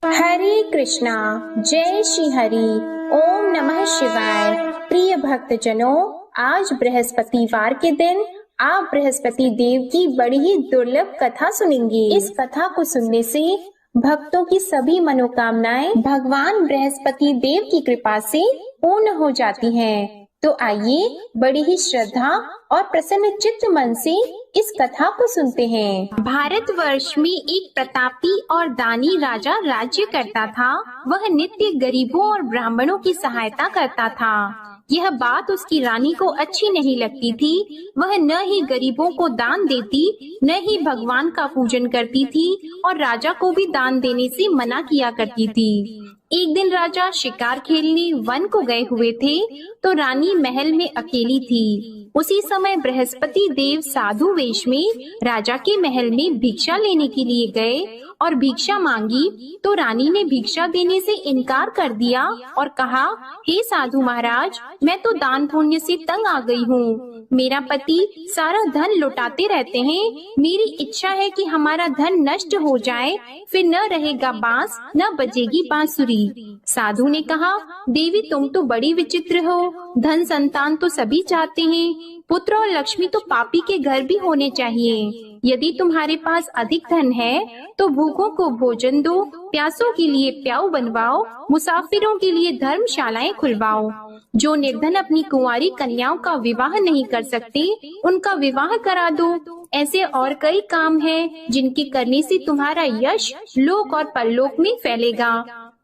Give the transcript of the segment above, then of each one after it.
हरे कृष्णा। जय श्री हरि। ओम नमः शिवाय। प्रिय भक्तजनों, आज बृहस्पतिवार के दिन आप बृहस्पति देव की बड़ी ही दुर्लभ कथा सुनेंगे। इस कथा को सुनने से भक्तों की सभी मनोकामनाएं भगवान बृहस्पति देव की कृपा से पूर्ण हो जाती हैं। तो आइए बड़ी ही श्रद्धा और प्रसन्न चित्त मन से इस कथा को सुनते हैं। भारतवर्ष में एक प्रतापी और दानी राजा राज्य करता था। वह नित्य गरीबों और ब्राह्मणों की सहायता करता था। यह बात उसकी रानी को अच्छी नहीं लगती थी। वह न ही गरीबों को दान देती, न ही भगवान का पूजन करती थी और राजा को भी दान देने से मना किया करती थी। एक दिन राजा शिकार खेलने वन को गए हुए थे, तो रानी महल में अकेली थी। उसी समय बृहस्पति देव साधु वेश में राजा के महल में भिक्षा लेने के लिए गए और भिक्षा मांगी, तो रानी ने भिक्षा देने से इनकार कर दिया और कहा, हे साधु महाराज, मैं तो दान पुण्य से तंग आ गई हूँ। मेरा पति सारा धन लुटाते रहते हैं। मेरी इच्छा है कि हमारा धन नष्ट हो जाए, फिर न रहेगा बांस, न बजेगी बांसुरी। साधु ने कहा, देवी तुम तो बड़ी विचित्र हो। धन संतान तो सभी चाहते हैं, पुत्र और लक्ष्मी तो पापी के घर भी होने चाहिए। यदि तुम्हारे पास अधिक धन है तो भूखों को भोजन दो, प्यासों के लिए प्याऊ बनवाओ, मुसाफिरों के लिए धर्मशालाएं खुलवाओ। जो निर्धन अपनी कुंवारी कन्याओं का विवाह नहीं कर सकते, उनका विवाह करा दो। ऐसे और कई काम हैं जिनके करने से तुम्हारा यश लोक और परलोक में फैलेगा।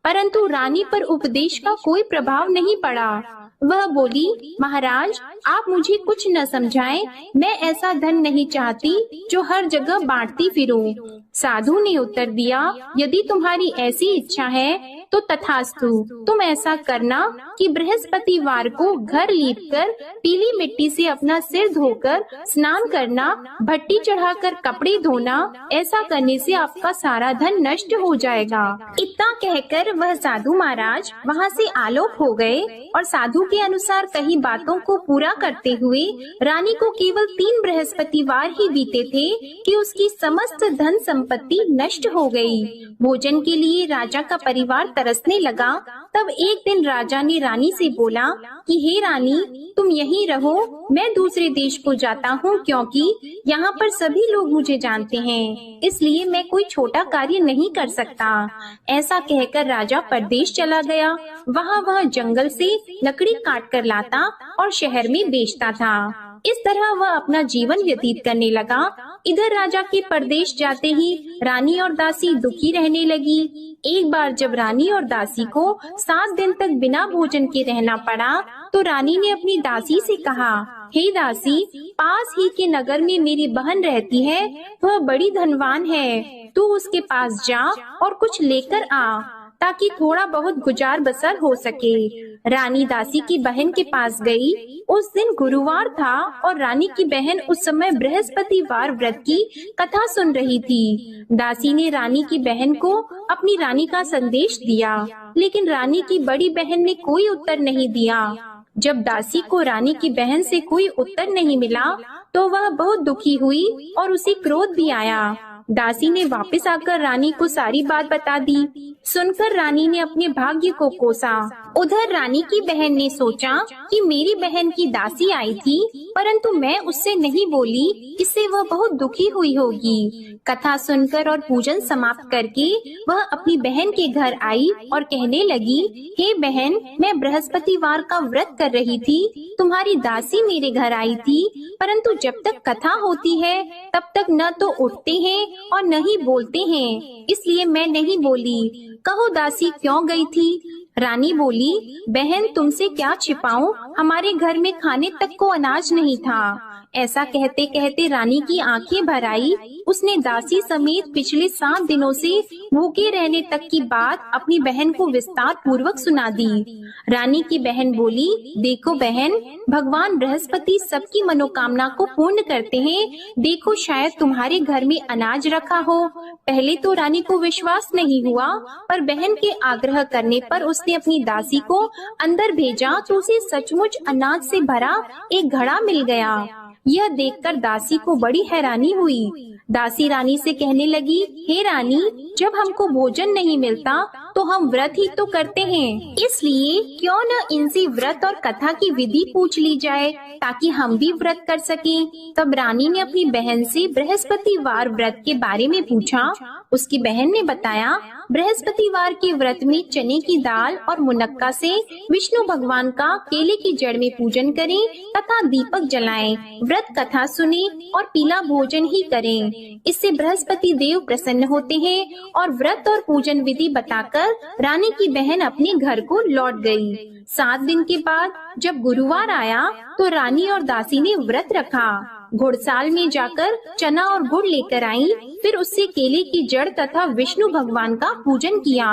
परंतु रानी पर उपदेश का कोई प्रभाव नहीं पड़ा। वह बोली, महाराज आप मुझे कुछ न समझाएं, मैं ऐसा धन नहीं चाहती जो हर जगह बांटती फिरूं। साधु ने उत्तर दिया, यदि तुम्हारी ऐसी इच्छा है तो तथास्तु। तुम ऐसा करना कि बृहस्पतिवार को घर लीपकर पीली मिट्टी से अपना सिर धोकर स्नान करना, भट्टी चढ़ाकर कपड़े धोना। ऐसा करने से आपका सारा धन नष्ट हो जाएगा। इतना कहकर वह साधु महाराज वहाँ से आलोक हो गए और साधु के अनुसार कही बातों को पूरा करते हुए रानी को केवल 3 बृहस्पतिवार ही बीते थे कि उसकी समस्त धन संपत्ति नष्ट हो गई। भोजन के लिए राजा का परिवार तरसने लगा। तब एक दिन राजा ने रानी से बोला कि हे रानी, तुम यहीं रहो, मैं दूसरे देश को जाता हूँ, क्योंकि यहाँ पर सभी लोग मुझे जानते हैं, इसलिए मैं कोई छोटा कार्य नहीं कर सकता। ऐसा कहकर राजा परदेश चला गया। वहाँ वह जंगल से लकड़ी काट कर लाता और शहर में बेचता था। इस तरह वह अपना जीवन व्यतीत करने लगा। इधर राजा के परदेश जाते ही रानी और दासी दुखी रहने लगी। एक बार जब रानी और दासी को 7 दिन तक बिना भोजन के रहना पड़ा, तो रानी ने अपनी दासी से कहा, हे दासी, पास ही के नगर में मेरी बहन रहती है, वह बड़ी धनवान है, तू उसके पास जा और कुछ लेकर आ, ताकि थोड़ा बहुत गुजार बसर हो सके। रानी दासी की बहन के पास गई। उस दिन गुरुवार था और रानी की बहन उस समय बृहस्पतिवार व्रत की कथा सुन रही थी। दासी ने रानी की बहन को अपनी रानी का संदेश दिया, लेकिन रानी की बड़ी बहन ने कोई उत्तर नहीं दिया। जब दासी को रानी की बहन से कोई उत्तर नहीं मिला, तो वह बहुत दुखी हुई और उसे क्रोध भी आया। दासी ने वापस आकर रानी को सारी बात बता दी। सुनकर रानी ने अपने भाग्य को कोसा। उधर रानी की बहन ने सोचा कि मेरी बहन की दासी आई थी, परंतु मैं उससे नहीं बोली, इससे वह बहुत दुखी हुई होगी। कथा सुनकर और पूजन समाप्त करके वह अपनी बहन के घर आई और कहने लगी, हे बहन, मैं बृहस्पतिवार का व्रत कर रही थी, तुम्हारी दासी मेरे घर आई थी, परंतु जब तक कथा होती है तब तक न तो उठते हैं और न ही बोलते हैं, इसलिए मैं नहीं बोली। कहो दासी क्यों गई थी? रानी बोली, बहन तुमसे क्या छिपाऊं, हमारे घर में खाने तक को अनाज नहीं था। ऐसा कहते कहते रानी की आंखें भर आई। उसने दासी समेत पिछले 7 दिनों से भूखे रहने तक की बात अपनी बहन को विस्तार पूर्वक सुना दी। रानी की बहन बोली, देखो बहन, भगवान बृहस्पति सबकी मनोकामना को पूर्ण करते हैं। देखो शायद तुम्हारे घर में अनाज रखा हो। पहले तो रानी को विश्वास नहीं हुआ, पर बहन के आग्रह करने पर उसने अपनी दासी को अंदर भेजा तो उसे सचमुच अनाज से भरा एक घड़ा मिल गया। यह देखकर दासी को बड़ी हैरानी हुई। दासी रानी से कहने लगी, हे रानी, जब हमको भोजन नहीं मिलता तो हम व्रत ही तो करते हैं, इसलिए क्यों न इनसे व्रत और कथा की विधि पूछ ली जाए ताकि हम भी व्रत कर सकें। तब रानी ने अपनी बहन से बृहस्पतिवार व्रत के बारे में पूछा। उसकी बहन ने बताया, बृहस्पतिवार के व्रत में चने की दाल और मुनक्का से विष्णु भगवान का केले की जड़ में पूजन करें तथा दीपक जलाएं, व्रत कथा सुने और पीला भोजन ही करें। इससे बृहस्पति देव प्रसन्न होते हैं। और व्रत और पूजन विधि बताकर रानी की बहन अपने घर को लौट गई। 7 दिन के बाद जब गुरुवार आया तो रानी और दासी ने व्रत रखा। घुड़साल में जाकर चना और गुड़ लेकर आई, फिर उससे केले की जड़ तथा विष्णु भगवान का पूजन किया।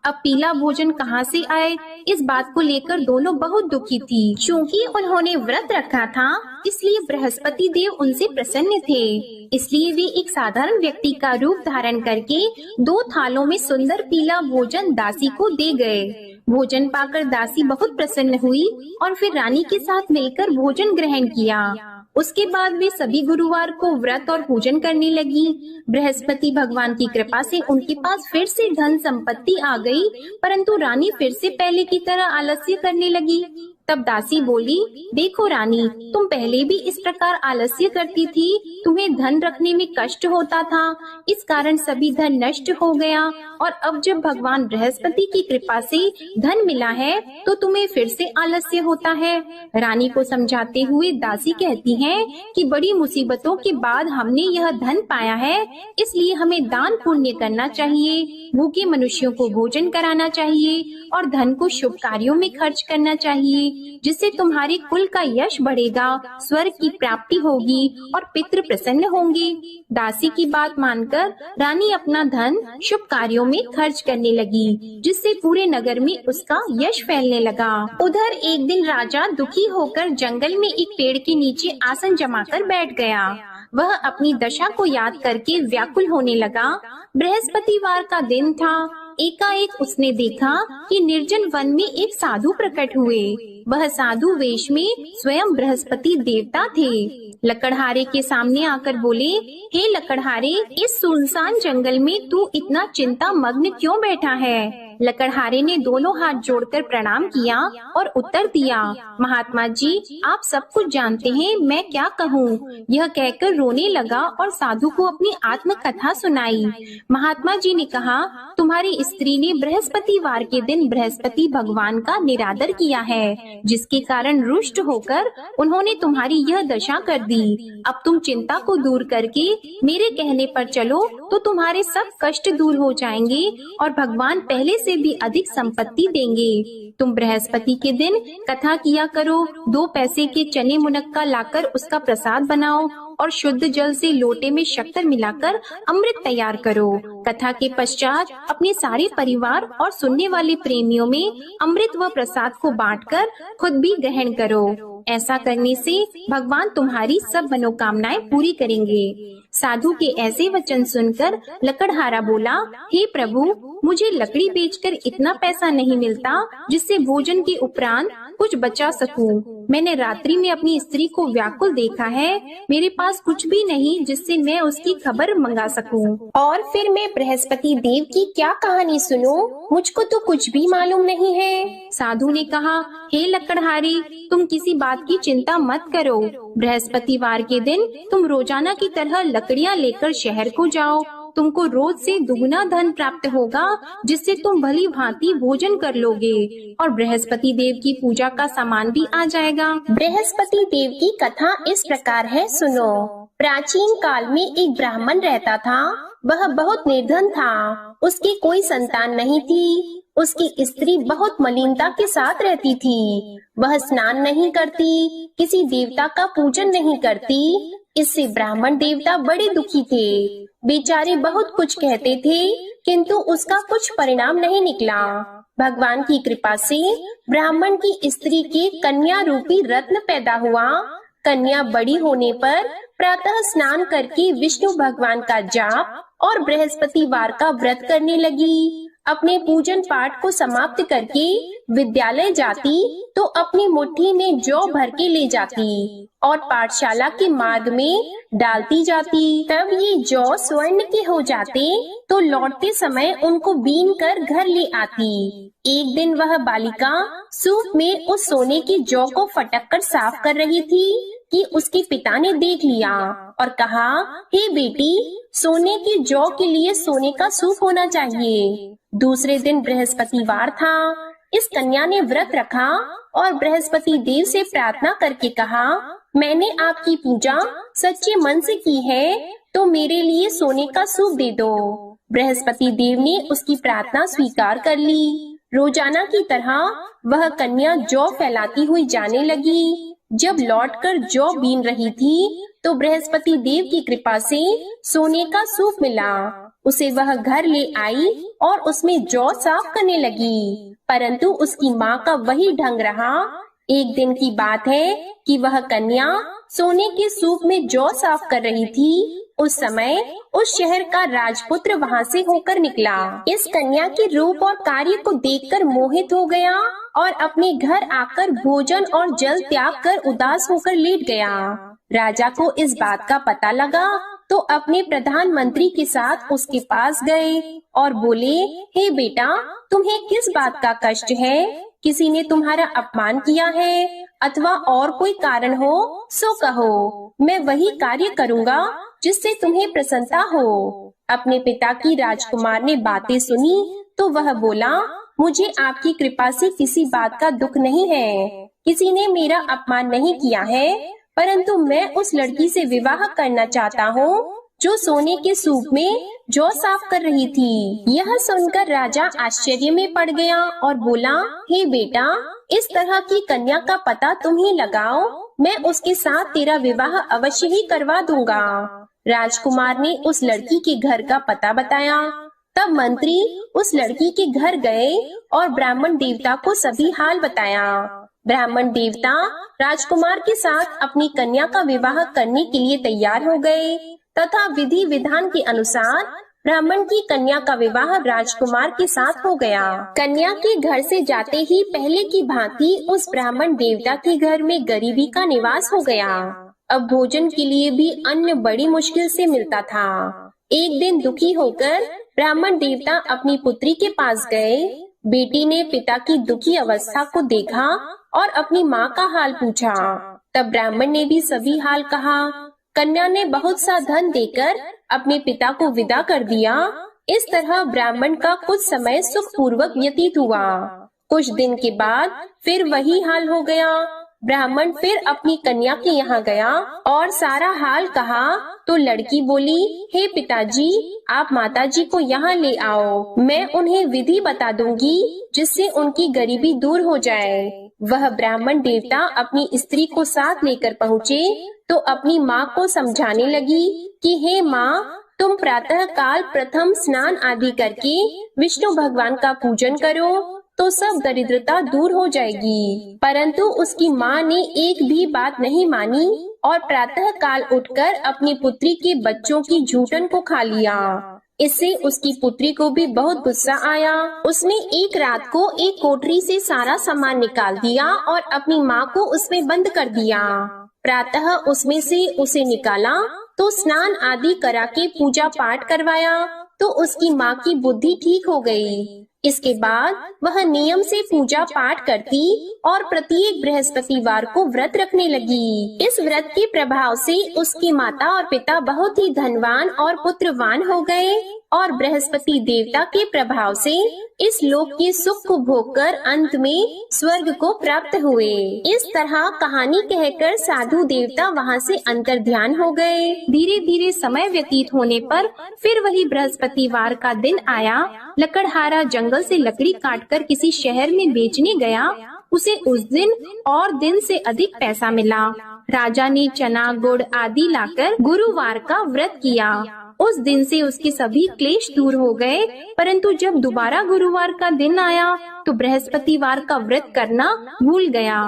अब पीला भोजन कहाँ से आए, इस बात को लेकर दोनों बहुत दुखी थी। क्योंकि उन्होंने व्रत रखा था, इसलिए बृहस्पति देव उनसे प्रसन्न थे। इसलिए वे एक साधारण व्यक्ति का रूप धारण करके 2 थालों में सुंदर पीला भोजन दासी को दे गए। भोजन पाकर दासी बहुत प्रसन्न हुई और फिर रानी के साथ मिलकर भोजन ग्रहण किया। उसके बाद वे सभी गुरुवार को व्रत और पूजन करने लगी। बृहस्पति भगवान की कृपा से उनके पास फिर से धन संपत्ति आ गई, परंतु रानी फिर से पहले की तरह आलस्य करने लगी। तब दासी बोली, देखो रानी, तुम पहले भी इस प्रकार आलस्य करती थी, तुम्हें धन रखने में कष्ट होता था, इस कारण सभी धन नष्ट हो गया, और अब जब भगवान बृहस्पति की कृपा से धन मिला है तो तुम्हें फिर से आलस्य होता है। रानी को समझाते हुए दासी कहती है कि बड़ी मुसीबतों के बाद हमने यह धन पाया है, इसलिए हमें दान पुण्य करना चाहिए, भूखे मनुष्यों को भोजन कराना चाहिए और धन को शुभ कार्यों में खर्च करना चाहिए, जिससे तुम्हारे कुल का यश बढ़ेगा, स्वर्ग की प्राप्ति होगी और पितृ प्रसन्न होंगे। दासी की बात मानकर रानी अपना धन शुभ कार्यों में खर्च करने लगी, जिससे पूरे नगर में उसका यश फैलने लगा। उधर एक दिन राजा दुखी होकर जंगल में एक पेड़ के नीचे आसन जमाकर बैठ गया। वह अपनी दशा को याद करके व्याकुल होने लगा। बृहस्पतिवार का दिन था। एकाएक उसने देखा कि निर्जन वन में एक साधु प्रकट हुए। वह साधु वेश में स्वयं बृहस्पति देवता थे। लकड़हारे के सामने आकर बोले, हे लकड़हारे, इस सुनसान जंगल में तू इतना चिंता मग्न क्यों बैठा है? लकड़हारे ने दोनों हाथ जोड़कर प्रणाम किया और उत्तर दिया, महात्मा जी, आप सब कुछ जानते हैं, मैं क्या कहूँ। यह कहकर रोने लगा और साधु को अपनी आत्म कथा सुनाई। महात्मा जी ने कहा, तुम्हारी स्त्री ने बृहस्पतिवार के दिन बृहस्पति भगवान का निरादर किया है, जिसके कारण रुष्ट होकर उन्होंने तुम्हारी यह दशा कर दी। अब तुम चिंता को दूर करके मेरे कहने पर चलो तो तुम्हारे सब कष्ट दूर हो जाएंगे और भगवान पहले से भी अधिक संपत्ति देंगे। तुम बृहस्पति के दिन कथा किया करो, 2 पैसे के चने मुनक्का लाकर उसका प्रसाद बनाओ और शुद्ध जल से लोटे में शक्कर मिलाकर अमृत तैयार करो। कथा के पश्चात अपने सारे परिवार और सुनने वाले प्रेमियों में अमृत व प्रसाद को बांटकर खुद भी ग्रहण करो। ऐसा करने से भगवान तुम्हारी सब मनोकामनाएं पूरी करेंगे। साधु के ऐसे वचन सुनकर लकड़हारा बोला, हे प्रभु, मुझे लकड़ी बेचकर इतना पैसा नहीं मिलता जिससे भोजन के उपरांत कुछ बचा सकूं। मैंने रात्रि में अपनी स्त्री को व्याकुल देखा है, मेरे पास कुछ भी नहीं जिससे मैं उसकी खबर मंगा सकूं। और फिर मैं बृहस्पति देव की क्या कहानी सुनूं? मुझको तो कुछ भी मालूम नहीं है। साधु ने कहा, हे लकड़हारी, तुम किसी बात की चिंता मत करो। बृहस्पतिवार के दिन तुम रोजाना की तरह लकड़ियाँ लेकर शहर को जाओ। तुमको रोज से दुगुना धन प्राप्त होगा, जिससे तुम भली भांति भोजन कर लोगे और बृहस्पति देव की पूजा का सामान भी आ जाएगा। बृहस्पति देव की कथा इस प्रकार है, सुनो। प्राचीन काल में एक ब्राह्मण रहता था। वह बहुत निर्धन था। उसकी कोई संतान नहीं थी। उसकी स्त्री बहुत मलिनता के साथ रहती थी। वह स्नान नहीं करती, किसी देवता का पूजन नहीं करती। इससे ब्राह्मण देवता बड़े दुखी थे। बेचारे बहुत कुछ कहते थे, किंतु उसका कुछ परिणाम नहीं निकला। भगवान की कृपा से ब्राह्मण की स्त्री के कन्या रूपी रत्न पैदा हुआ। कन्या बड़ी होने पर प्रातः स्नान करके विष्णु भगवान का जाप और बृहस्पतिवार का व्रत करने लगी। अपने पूजन पाठ को समाप्त करके विद्यालय जाती तो अपनी मुट्ठी में जौ भर के ले जाती और पाठशाला के मार्ग में डालती जाती। तब ये जौ स्वर्ण के हो जाते तो लौटते समय उनको बीन कर घर ले आती। एक दिन वह बालिका सूप में उस सोने के जौ को फटक कर साफ कर रही थी कि उसके पिता ने देख लिया और कहा, हे बेटी, सोने के जौ के लिए सोने का सूप होना चाहिए। दूसरे दिन बृहस्पतिवार था। इस कन्या ने व्रत रखा और बृहस्पति देव से प्रार्थना करके कहा, मैंने आपकी पूजा सच्चे मन से की है तो मेरे लिए सोने का सूप दे दो। बृहस्पति देव ने उसकी प्रार्थना स्वीकार कर ली। रोजाना की तरह वह कन्या जौ फैलाती हुई जाने लगी। जब लौटकर जौ बीन रही थी तो बृहस्पति देव की कृपा से सोने का सूप मिला। उसे वह घर ले आई और उसमें जौ साफ करने लगी, परंतु उसकी माँ का वही ढंग रहा। एक दिन की बात है कि वह कन्या सोने के सूप में जौ साफ कर रही थी। उस समय उस शहर का राजपुत्र वहाँ से होकर निकला। इस कन्या के रूप और कार्य को देखकर मोहित हो गया और अपने घर आकर भोजन और जल त्याग कर उदास होकर लेट गया। राजा को इस बात का पता लगा तो अपने प्रधानमंत्री के साथ उसके पास गए और बोले, हे बेटा, तुम्हें किस बात का कष्ट है? किसी ने तुम्हारा अपमान किया है अथवा और कोई कारण हो सो कहो, मैं वही कार्य करूँगा जिससे तुम्हें प्रसन्नता हो। अपने पिता की राजकुमार ने बातें सुनी तो वह बोला, मुझे आपकी कृपा से किसी बात का दुख नहीं है। किसी ने मेरा अपमान नहीं किया है, परंतु मैं उस लड़की से विवाह करना चाहता हूँ जो सोने के सूप में जौ साफ कर रही थी। यह सुनकर राजा आश्चर्य में पड़ गया और बोला, हे बेटा, इस तरह की कन्या का पता तुम ही लगाओ, मैं उसके साथ तेरा विवाह अवश्य ही करवा दूंगा। राजकुमार ने उस लड़की के घर का पता बताया। तब मंत्री उस लड़की के घर गए और ब्राह्मण देवता को सभी हाल बताया। ब्राह्मण देवता राजकुमार के साथ अपनी कन्या का विवाह करने के लिए तैयार हो गए तथा विधि विधान के अनुसार ब्राह्मण की कन्या का विवाह राजकुमार के साथ हो गया। कन्या के घर से जाते ही पहले की भांति उस ब्राह्मण देवता के घर में गरीबी का निवास हो गया। अब भोजन के लिए भी अन्न बड़ी मुश्किल से मिलता था। एक दिन दुखी होकर ब्राह्मण देवता अपनी पुत्री के पास गए। बेटी ने पिता की दुखी अवस्था को देखा और अपनी माँ का हाल पूछा। तब ब्राह्मण ने भी सभी हाल कहा। कन्या ने बहुत सा धन देकर अपने पिता को विदा कर दिया। इस तरह ब्राह्मण का कुछ समय सुख पूर्वक व्यतीत हुआ। कुछ दिन के बाद फिर वही हाल हो गया। ब्राह्मण फिर अपनी कन्या के यहाँ गया और सारा हाल कहा तो लड़की बोली, हे पिताजी, आप माताजी को यहाँ ले आओ, मैं उन्हें विधि बता दूंगी जिससे उनकी गरीबी दूर हो जाए। वह ब्राह्मण देवता अपनी स्त्री को साथ लेकर पहुँचे तो अपनी माँ को समझाने लगी कि हे माँ, तुम प्रातः काल प्रथम स्नान आदि करके विष्णु भगवान का पूजन करो तो सब दरिद्रता दूर हो जाएगी। परंतु उसकी माँ ने एक भी बात नहीं मानी और प्रातः काल उठकर अपनी पुत्री के बच्चों की झूठन को खा लिया। इससे उसकी पुत्री को भी बहुत गुस्सा आया। उसने एक रात को एक कोठरी से सारा सामान निकाल दिया और अपनी माँ को उसमें बंद कर दिया। प्रातः उसमें से उसे निकाला तो स्नान आदि करा के पूजा पाठ करवाया तो उसकी माँ की बुद्धि ठीक हो गई। इसके बाद वह नियम से पूजा पाठ करती और प्रत्येक बृहस्पतिवार को व्रत रखने लगी। इस व्रत के प्रभाव से उसकी माता और पिता बहुत ही धनवान और पुत्रवान हो गए और बृहस्पति देवता के प्रभाव से इस लोक के सुख को भोगकर अंत में स्वर्ग को प्राप्त हुए। इस तरह कहानी कहकर साधु देवता वहाँ से अंतर्ध्यान हो गए। धीरे धीरे समय व्यतीत होने पर फिर वही बृहस्पतिवार का दिन आया। लकड़हारा जंगल से लकड़ी काटकर किसी शहर में बेचने गया। उसे उस दिन और दिन से अधिक पैसा मिला। राजा ने चना गुड़ आदि लाकर गुरुवार का व्रत किया। उस दिन से उसके सभी क्लेश दूर हो गए। परंतु जब दोबारा गुरुवार का दिन आया तो बृहस्पतिवार का व्रत करना भूल गया।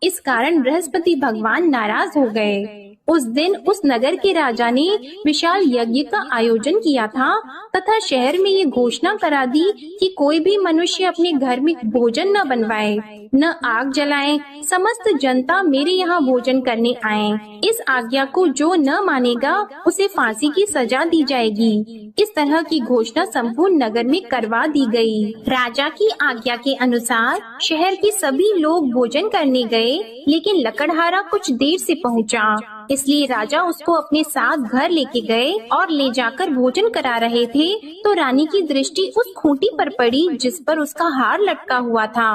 इस कारण बृहस्पति भगवान नाराज हो गए। उस दिन उस नगर के राजा ने विशाल यज्ञ का आयोजन किया था तथा शहर में ये घोषणा करा दी कि कोई भी मनुष्य अपने घर में भोजन न बनवाए, न आग जलाए। समस्त जनता मेरे यहाँ भोजन करने आए। इस आज्ञा को जो न मानेगा उसे फांसी की सजा दी जाएगी। इस तरह की घोषणा संपूर्ण नगर में करवा दी गई। राजा की आज्ञा के अनुसार शहर के सभी लोग भोजन करने गए, लेकिन लकड़हारा कुछ देर से पहुँचा, इसलिए राजा उसको अपने साथ घर लेके गए और ले जाकर भोजन करा रहे थे तो रानी की दृष्टि उस खूंटी पर पड़ी जिस पर उसका हार लटका हुआ था।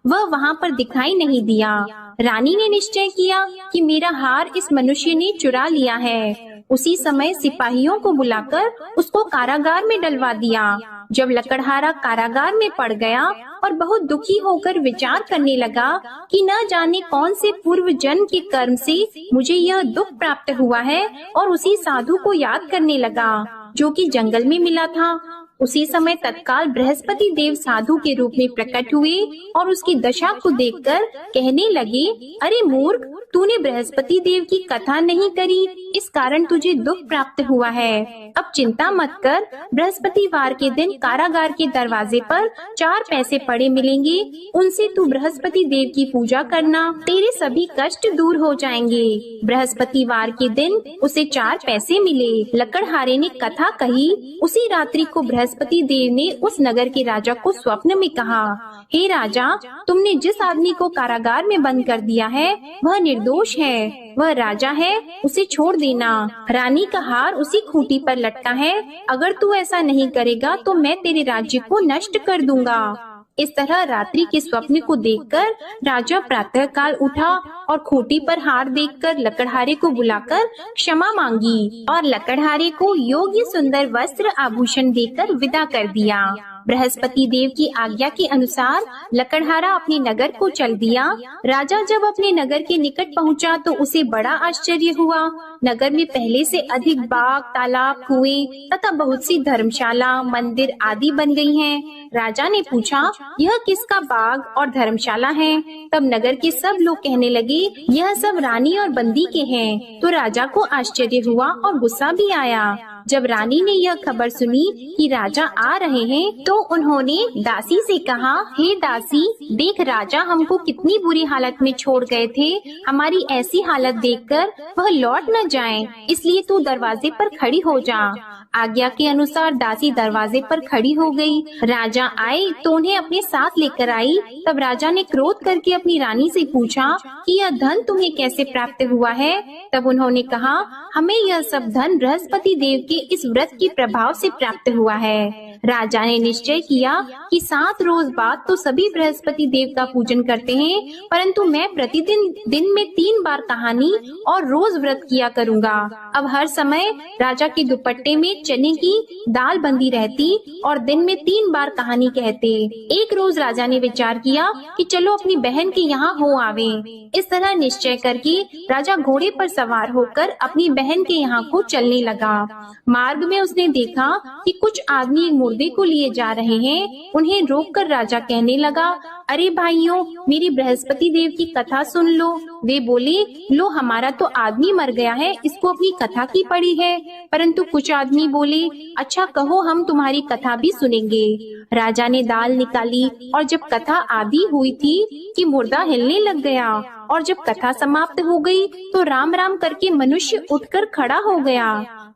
वह वहाँ पर दिखाई नहीं दिया। रानी ने निश्चय किया कि मेरा हार इस मनुष्य ने चुरा लिया है। उसी समय सिपाहियों को बुलाकर उसको कारागार में डलवा दिया। जब लकड़हारा कारागार में पड़ गया और बहुत दुखी होकर विचार करने लगा कि न जाने कौन से पूर्व जन्म के कर्म से मुझे यह दुख प्राप्त हुआ है, और उसी साधु को याद करने लगा जो कि जंगल में मिला था। उसी समय तत्काल बृहस्पति देव साधु के रूप में प्रकट हुए और उसकी दशा को देखकर कहने लगे, अरे मूर्ख, तूने बृहस्पति देव की कथा नहीं करी, इस कारण तुझे दुख प्राप्त हुआ है। अब चिंता मत कर, बृहस्पतिवार के दिन कारागार के दरवाजे पर 4 पैसे पड़े मिलेंगे, उनसे तू बृहस्पति देव की पूजा करना, तेरे सभी कष्ट दूर हो जाएंगे। बृहस्पतिवार के दिन उसे 4 पैसे मिले। लकड़हारे ने कथा कही। उसी रात्रि को बृहस्पति देव ने उस नगर के राजा को स्वप्न में कहा, हे राजा, तुमने जिस आदमी को कारागार में बंद कर दिया है वह निर्दोष है, वह राजा है, उसे छोड़ देना। रानी का हार उसी खूंटी पर लटका है, अगर तू ऐसा नहीं करेगा तो मैं तेरे राज्य को नष्ट कर दूंगा। इस तरह रात्रि के स्वप्न को देखकर राजा प्रातः काल उठा और खूंटी पर हार देखकर लकड़हारे को बुलाकर क्षमा मांगी और लकड़हारे को योग्य सुंदर वस्त्र आभूषण देकर विदा कर दिया। बृहस्पति देव की आज्ञा के अनुसार लकड़हारा अपने नगर को चल दिया। राजा जब अपने नगर के निकट पहुंचा तो उसे बड़ा आश्चर्य हुआ। नगर में पहले से अधिक बाग, तालाब, कुएं तथा बहुत सी धर्मशाला, मंदिर आदि बन गई हैं। राजा ने पूछा, यह किसका बाग और धर्मशाला है? तब नगर के सब लोग कहने लगे, यह सब रानी और बंदी के हैं। तो राजा को आश्चर्य हुआ और गुस्सा भी आया। जब रानी ने यह खबर सुनी कि राजा आ रहे हैं तो उन्होंने दासी से कहा, हे दासी, देख राजा हमको कितनी बुरी हालत में छोड़ गए थे। हमारी ऐसी हालत देखकर वह लौट न जाएं, इसलिए तू दरवाजे पर खड़ी हो जा। आज्ञा के अनुसार दासी दरवाजे पर खड़ी हो गई। राजा आए तो उन्हें अपने साथ लेकर आई। तब राजा ने क्रोध करके अपनी रानी से पूछा कि यह धन तुम्हें कैसे प्राप्त हुआ है? तब उन्होंने कहा, हमें यह सब धन बृहस्पति देव के इस व्रत के प्रभाव से प्राप्त हुआ है। राजा ने निश्चय किया कि 7 रोज बाद तो सभी बृहस्पति देव का पूजन करते हैं, परंतु मैं प्रतिदिन दिन में 3 बार कहानी और रोज व्रत किया करूँगा। अब हर समय राजा के दुपट्टे में चने की दाल बंदी रहती और दिन में 3 बार कहानी कहते। एक रोज राजा ने विचार किया कि चलो अपनी बहन के यहाँ हो आवे। इस तरह निश्चय करके राजा घोड़े पर सवार होकर अपनी बहन के यहाँ को चलने लगा। मार्ग में उसने देखा कि कुछ आदमी एक मुर्दे को लिए जा रहे हैं। उन्हें रोककर राजा कहने लगा, अरे भाइयों, मेरी बृहस्पति देव की कथा सुन लो। वे बोले, लो हमारा तो आदमी मर गया है, इसको अपनी कथा की पड़ी है। परंतु कुछ आदमी बोले, अच्छा कहो, हम तुम्हारी कथा भी सुनेंगे। राजा ने दाल निकाली और जब कथा आधी हुई थी कि मुर्दा हिलने लग गया, और जब कथा समाप्त हो गई तो राम राम करके मनुष्य उठकर खड़ा हो गया।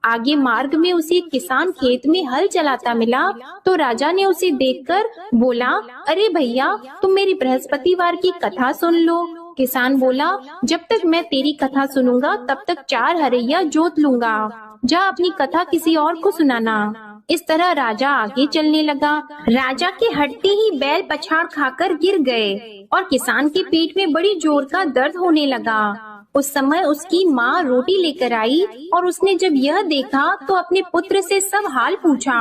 आगे मार्ग में उसे एक किसान खेत में हल चलाता मिला तो राजा ने उसे देखकर बोला, अरे भैया, तुम मेरी बृहस्पतिवार की कथा सुन लो। किसान बोला, जब तक मैं तेरी कथा सुनूंगा तब तक 4 हरैया जोत लूंगा। जा अपनी कथा किसी और को सुनाना। इस तरह राजा आगे चलने लगा। राजा के हटते ही बैल पछाड़ खाकर गिर गए और किसान के पेट में बड़ी जोर का दर्द होने लगा। उस समय उसकी माँ रोटी लेकर आई और उसने जब यह देखा तो अपने पुत्र से सब हाल पूछा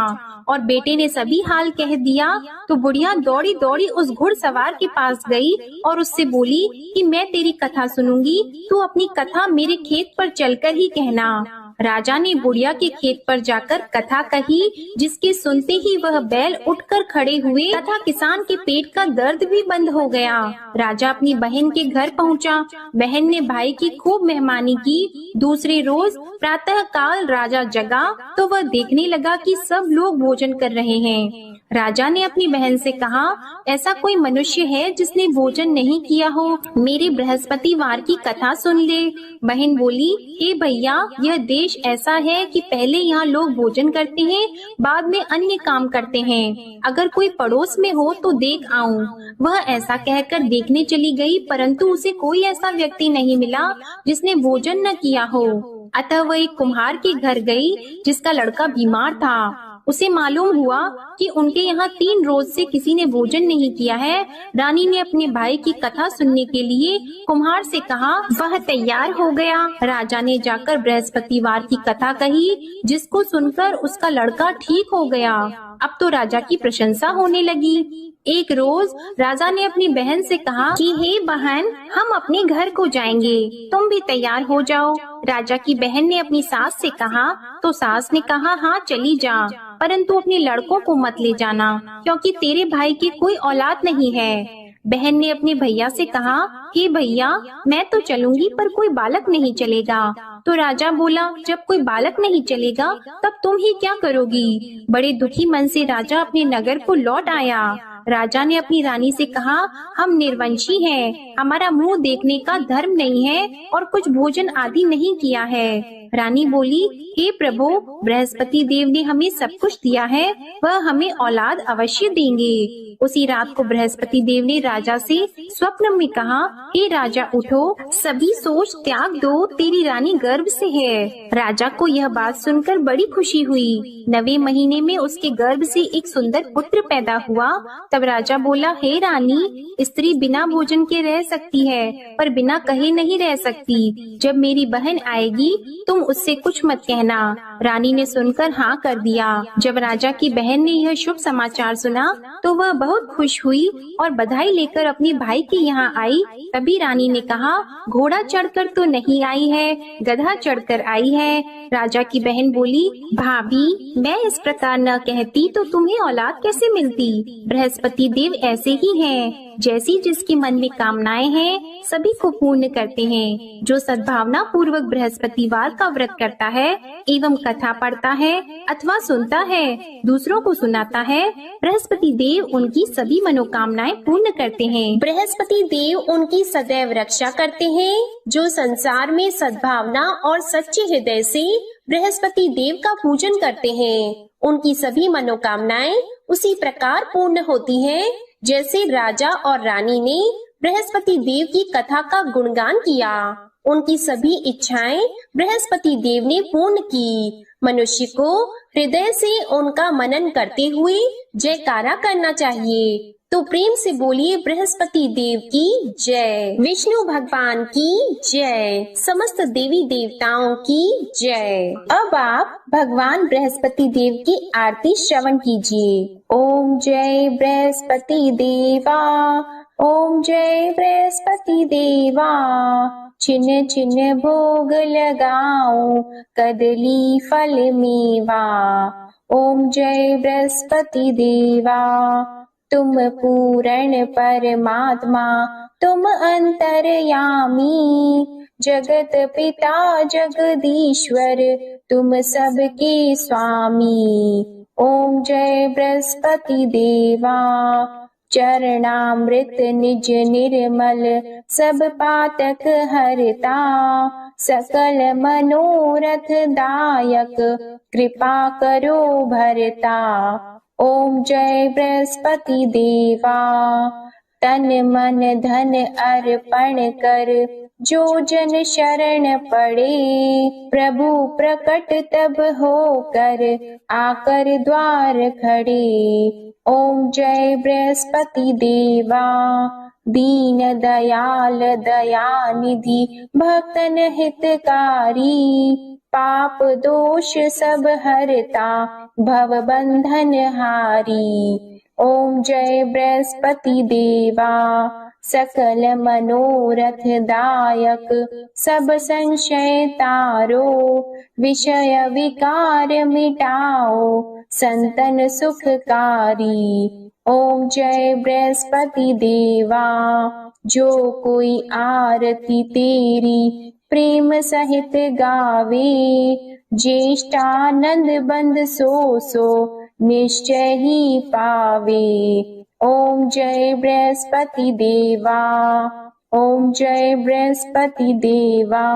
और बेटे ने सभी हाल कह दिया। तो बुढ़िया दौड़ी दौड़ी उस घुड़सवार के पास गई और उससे बोली कि मैं तेरी कथा सुनूंगी, तू अपनी कथा मेरे खेत पर चलकर ही कहना। राजा ने बुढ़िया के खेत पर जाकर कथा कही, जिसके सुनते ही वह बैल उठकर खड़े हुए तथा किसान के पेट का दर्द भी बंद हो गया। राजा अपनी बहन के घर पहुंचा। बहन ने भाई की खूब मेहमानी की। दूसरे रोज प्रातः काल राजा जगा तो वह देखने लगा कि सब लोग भोजन कर रहे हैं। राजा ने अपनी बहन से कहा, ऐसा कोई मनुष्य है जिसने भोजन नहीं किया हो? मेरे बृहस्पतिवार की कथा सुन ले। बहन बोली, हे भैया, यह देश ऐसा है कि पहले यहाँ लोग भोजन करते हैं, बाद में अन्य काम करते हैं। अगर कोई पड़ोस में हो तो देख आऊं। वह ऐसा कहकर देखने चली गई, परंतु उसे कोई ऐसा व्यक्ति नहीं मिला जिसने भोजन न किया हो। अतः वह एक कुम्हार के घर गई जिसका लड़का बीमार था। उसे मालूम हुआ कि उनके यहाँ 3 रोज से किसी ने भोजन नहीं किया है। रानी ने अपने भाई की कथा सुनने के लिए कुम्हार से कहा। वह तैयार हो गया। राजा ने जाकर बृहस्पतिवार की कथा कही, जिसको सुनकर उसका लड़का ठीक हो गया। अब तो राजा की प्रशंसा होने लगी। एक रोज राजा ने अपनी बहन से कहा कि हे बहन, हम अपने घर को जाएंगे, तुम भी तैयार हो जाओ। राजा की बहन ने अपनी सास से कहा तो सास ने कहा, हाँ चली जा, परंतु अपने लड़कों को मत ले जाना, क्योंकि तेरे भाई की कोई औलाद नहीं है। बहन ने अपने भैया से कहा, हे भैया, मैं तो चलूंगी पर कोई बालक नहीं चलेगा। तो राजा बोला, जब कोई बालक नहीं चलेगा तब तुम ही क्या करोगी? बड़े दुखी मन से राजा अपने नगर को लौट आया। राजा ने अपनी रानी से कहा, हम निर्वंशी हैं, हमारा मुंह देखने का धर्म नहीं है और कुछ भोजन आदि नहीं किया है। रानी बोली, हे प्रभु, बृहस्पति देव ने हमें सब कुछ दिया है, वह हमें औलाद अवश्य देंगे। उसी रात को बृहस्पति देव ने राजा से स्वप्न में कहा, हे राजा उठो, सभी सोच त्याग दो, तेरी रानी गर्भ से है। राजा को यह बात सुनकर बड़ी खुशी हुई। 9वें महीने में उसके गर्भ से एक सुंदर पुत्र पैदा हुआ। तब राजा बोला, हे रानी, स्त्री बिना भोजन के रह सकती है, पर बिना कहे नहीं रह सकती। जब मेरी बहन आएगी तुम उससे कुछ मत कहना। रानी ने सुनकर हाँ कर दिया। जब राजा की बहन ने यह शुभ समाचार सुना तो वह बहुत खुश हुई और बधाई लेकर अपने भाई के यहाँ आई। तभी रानी ने कहा, घोड़ा चढ़कर तो नहीं आई है, गधा चढ़कर आई है। राजा की बहन बोली, भाभी, मैं इस प्रकार न कहती तो तुम्हें औलाद कैसे मिलती? बृहस्पति देव ऐसे ही हैं, जैसी जिसके मन में कामनाएं हैं सभी को पूर्ण करते हैं। जो सद्भावना पूर्वक बृहस्पतिवार का व्रत करता है एवं कथा पढ़ता है अथवा सुनता है, दूसरों को सुनाता है, बृहस्पति देव उनकी सभी मनोकामनाएं पूर्ण करते हैं। बृहस्पति देव उनकी सदैव रक्षा करते हैं। जो संसार में सद्भावना और सच्चे हृदय से बृहस्पति देव का पूजन करते हैं, उनकी सभी मनोकामनाएं उसी प्रकार पूर्ण होती हैं, जैसे राजा और रानी ने बृहस्पति देव की कथा का गुणगान किया। उनकी सभी इच्छाएं बृहस्पति देव ने पूर्ण की। मनुष्य को हृदय से उनका मनन करते हुए जयकारा करना चाहिए। तो प्रेम से बोलिए, बृहस्पति देव की जय, विष्णु भगवान की जय, समस्त देवी देवताओं की जय। अब आप भगवान बृहस्पति देव की आरती श्रवण कीजिए। ओम जय बृहस्पति देवा, ओम जय बृहस्पति देवा, छिन्न छिन्न भोग लगाऊं, कदली फल मेवा। ओम जय बृहस्पति देवा, तुम पूर्ण परमात्मा, तुम अंतर्यामी, जगत पिता जगदीश्वर, तुम सबके स्वामी। ओम जय बृहस्पति देवा, चरणामृत निज निर्मल, सब पातक हरता, सकल मनोरथ दायक, कृपा करो भरता। ओम जय बृहस्पति देवा, तन मन धन अर्पण कर, जो जन शरण पड़े, प्रभु प्रकट तब होकर, आकर द्वार खड़े। ओम जय बृहस्पति देवा, दीन दयाल दयानिधि, भक्तन हितकारी, पाप दोष सब हरता, भव बंधन हारी। ओम जय बृहस्पति देवा, सकल मनोरथ दायक सब संशय तारो, विषय विकार मिटाओ संतन सुखकारी। ओम जय बृहस्पति देवा, जो कोई आरती तेरी प्रेम सहित गावे, ज्येष्ठानंद बंद सो निश्चय ही पावे। ओम जय बृहस्पति देवा, ओम जय बृहस्पति देवा।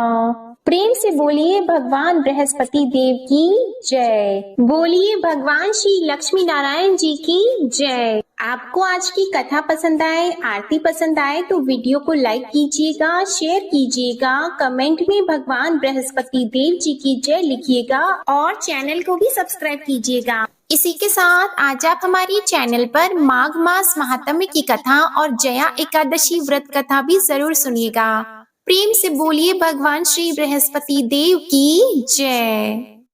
प्रेम से बोलिए भगवान बृहस्पति देव की जय। बोलिए भगवान श्री लक्ष्मी नारायण जी की जय। आपको आज की कथा पसंद आए, आरती पसंद आए तो वीडियो को लाइक कीजिएगा, शेयर कीजिएगा, कमेंट में भगवान बृहस्पति देव जी की जय लिखिएगा और चैनल को भी सब्सक्राइब कीजिएगा। इसी के साथ आज आप हमारी चैनल पर माघ मास महात्म्य की कथा और जया एकादशी व्रत कथा भी जरूर सुनिएगा। प्रेम से बोलिए भगवान श्री बृहस्पति देव की जय।